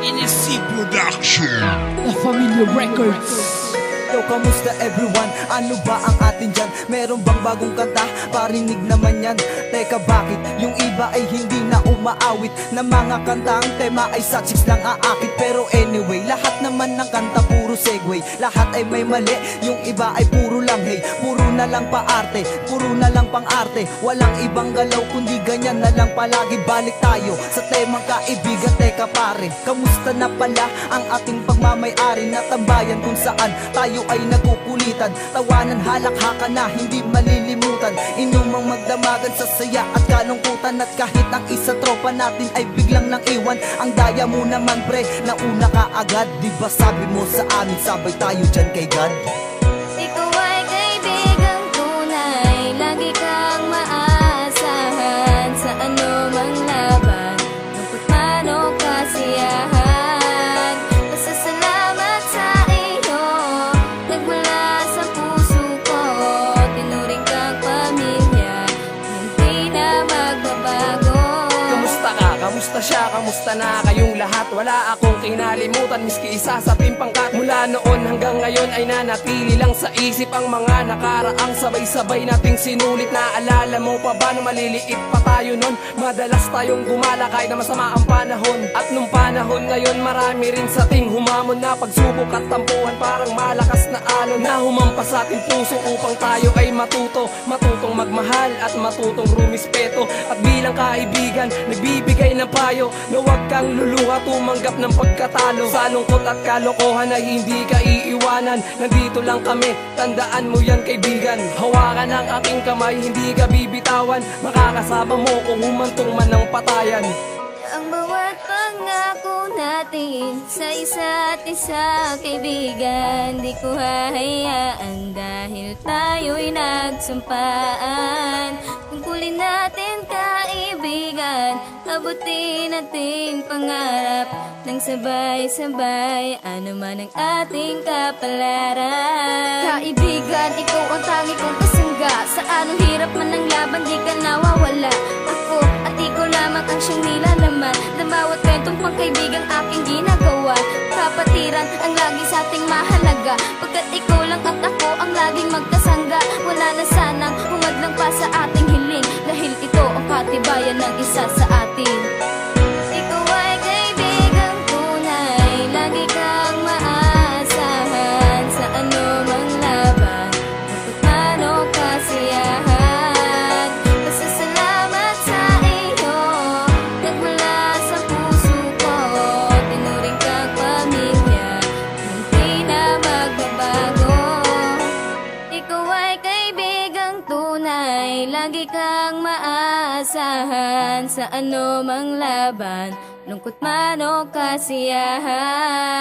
NSC Production, La Familia Records. Yo, kamusta everyone? Ano ba ang atin dyan? Meron bang bagong kanta? Parinig naman yan. Teka, bakit? Yung iba ay hindi na umaawit na mga kanta, ang tema ay sa chicks lang aakit. Pero anyway, lahat naman ng kanta puro segue. Lahat ay may mali, yung iba ay puro lang hey. Puro na lang paarte, puro na lang pang-arte. Walang ibang galaw kundi ganyan na lang palagi. Balik tayo sa temang kaibigan. Teka pare, kamusta na pala ang ating pagmamay-ari na tambayan kung saan tayo ay nagkukulitan, tawanan, halakhakan na hindi malilimutan, inumang magdamagan sa saya at kalungkutan. At kahit ang isa tropa natin ay biglang nang iwan, ang daya mo naman pre, nauna ka agad. Di ba sabi mo sa amin, sabay tayo dyan kay God? Ikaw ay kaibigang tunay, lagi kang maasahan sa anumang laban, lungkot man o kasiyahan. Pasasalamat sa iyo, nagmula sa puso ko, tinuring kang pamilya, hindi na magbabago. Kamusta ka? Kamusta siya? Kamusta na kayong lahat? Wala akong kinalimutan, miski isa sa timpangkat. Mula noon hanggang ngayon ay nanatili lang sa isip ang mga nakaraang sabay-sabay nating sinulit. Naalala mo pa ba nung maliliit pa tayo nun? Madalas tayong gumala kahit na masama ang panahon. At nung panahon ngayon marami rin sa ting humamon na pagsubok at tampuhan, parang malakas na alon na humampas sa ating puso upang tayo ay matutong magmahal at matutong rumispeto. At bilang kaibigan, nagbibigay ng payo na huwag kang luluha, tumanggap ng pagkatalo. Sa lungkot at kalokohan ay hindi ka iiwanan, nandito lang kami, tandaan mo yan kaibigan. Hawakan ang aking kamay, hindi ka bibitawan, makakasama mo kung humantong man ng patayan. Ang bawat pangako natin sa isa't isa, kaibigan, di ko hahayaan dahil tayo'y nagsumpaan. Tungkulin natin kaibigan, abutin natin pangarap ng sabay-sabay, ano man ang ating kapalaran. Kaibigan, ikaw ang tangi kong kasangga, sa anong hirap man ng laban di ka nawawala. Ako at ikaw lamang ang siyang nilalaman ng bawat kwentong pangkaibigang aking ginagawa. Kapatiran ang lagi sa ating mahalaga, pagkat ikaw lang at ako ang laging magkasangga. Wala na sanang humadlang pa sa ating hiling, dahil ito ang katibayan ng isa sa atin. Ikaw ay kaibigang tunay, lagi kang maasahan sa anumang laban, lungkot man o kasiyahan. Pasasalamat sa iyo, nagmula sa puso ko, tinuring kang pamilya, hindi na magbabago. Ikaw ay kaibigang tunay, lagi kang maasahan sa anumang laban, lungkot man o kasiyahan.